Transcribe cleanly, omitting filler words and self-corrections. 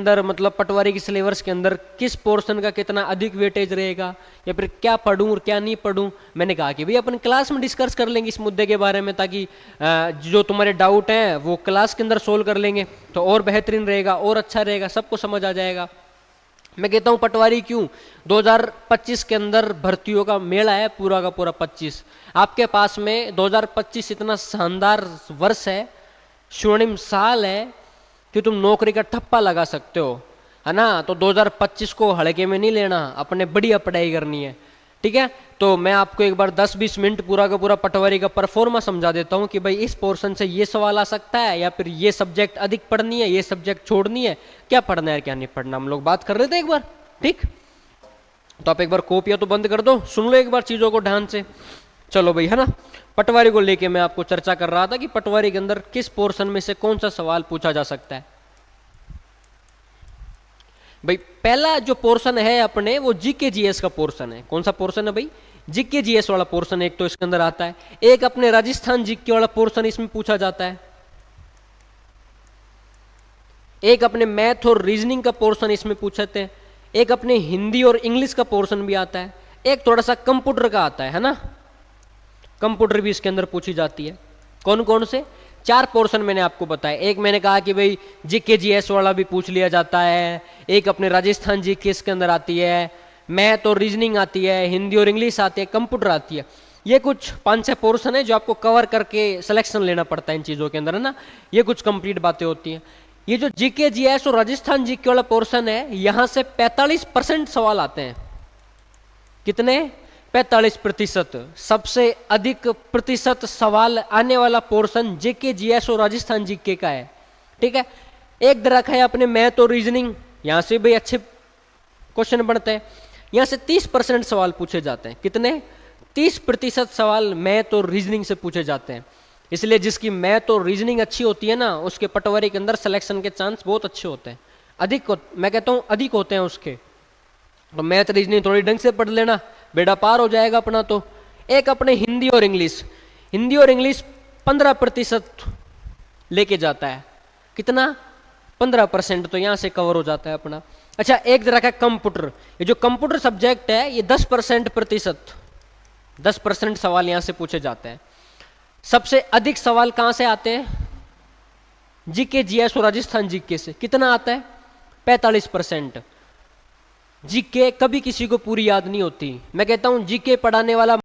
अंदर मतलब पटवारी की सिलेबस के अंदर किस पोर्शन का कितना अधिक वेटेज रहेगा, या फिर क्या पढूं और क्या नहीं पढूं। मैंने कहा कि भाई अपन क्लास में डिस्कस कर लेंगे इस मुद्दे के बारे में, ताकि जो तुम्हारे डाउट हैं वो क्लास के अंदर सोल्व कर लेंगे तो और बेहतरीन रहेगा और अच्छा रहेगा, सबको समझ आ जाएगा। मैं कहता हूं पटवारी क्यों, 2025 के अंदर भर्तियों का मेला है पूरा का पूरा 25। आपके पास में 2025 इतना शानदार वर्ष है, स्वर्णिम साल है कि तुम नौकरी का ठप्पा लगा सकते हो, है ना। तो 2025 को हल्के में नहीं लेना, अपने बढ़िया पढ़ाई करनी है, ठीक है। तो मैं आपको एक बार 10-20 मिनट पूरा का पूरा पटवारी का परफॉर्मा समझा देता हूं कि भाई इस पोर्शन से ये सवाल आ सकता है, या फिर ये सब्जेक्ट अधिक पढ़नी है, ये सब्जेक्ट छोड़नी है, क्या पढ़ना है क्या नहीं पढ़ना, हम लोग बात कर रहे थे एक बार, ठीक। तो आप एक बार कॉपियां तो बंद कर दो, सुन लो एक बार चीजों को ध्यान से। चलो भाई, है ना। पटवारी को लेके मैं आपको चर्चा कर रहा था कि पटवारी के अंदर किस पोर्शन में से कौन सा सवाल पूछा जा सकता है। भाई पहला जो पोर्शन है अपने, वो जीके जीएस का पोर्शन है। कौन सा पोर्शन है भाई, जीके जीएस वाला पोर्शन एक तो इसके अंदर आता है। एक अपने राजस्थान जीके वाला पोर्शन इसमें पूछा जाता है। एक अपने मैथ और रीजनिंग का पोर्शन इसमें पूछते हैं। एक अपने हिंदी और इंग्लिश का पोर्शन भी आता है। एक थोड़ा सा कंप्यूटर का आता है ना, कंप्यूटर भी इसके अंदर पूछी जाती है। कौन कौन से 4 पोर्शन मैंने आपको बताया। एक मैंने कहा कि भाई जीके जीएस वाला भी पूछ लिया जाता है। एक अपने राजस्थान जीके इसके अंदर आती है, मैथ और रीजनिंग आती है, हिंदी और इंग्लिश आती है, कंप्यूटर आती है। ये कुछ 5-6 पोर्शन है जो आपको कवर करके सिलेक्शन लेना पड़ता है इन चीज़ों के अंदर, है ना। ये कुछ कंप्लीट बातें होती हैं। ये जो जीके जीएस और राजस्थान जीके वाला पोर्शन है, यहाँ से 45% सवाल आते हैं। कितने, 45%। सबसे अधिक प्रतिशत सवाल आने वाला पोर्शन जीके जीएस और राजस्थान जीके का है, ठीक है। एक रखा है अपने मैथ और रीजनिंग, यहां से भी अच्छे क्वेश्चन बनते हैं। यहां से 30% सवाल पूछे जाते हैं। कितने, 30% सवाल मैथ और रीजनिंग से पूछे जाते हैं। इसलिए जिसकी मैथ और रीजनिंग अच्छी होती है ना, उसके पटवारी के अंदर सिलेक्शन के चांस बहुत अच्छे होते हैं, अधिक मैं कहता हूं अधिक होते हैं उसके। तो मैथ रीजनिंग थोड़ी ढंग से पढ़ लेना, बेड़ा पार हो जाएगा अपना। तो एक अपने हिंदी और इंग्लिश, हिंदी और इंग्लिश 15% लेके जाता है। कितना, 15%, तो यहां से कवर हो जाता है अपना। अच्छा, एक तरह का कंप्यूटर, ये जो कंप्यूटर सब्जेक्ट है ये 10% सवाल यहां से पूछे जाते हैं। सबसे अधिक सवाल कहां से आते हैं, जीके जीएस और राजस्थान जीके से। कितना आता है, 45%। जीके कभी किसी को पूरी याद नहीं होती। मैं कहता हूं जीके पढ़ाने वाला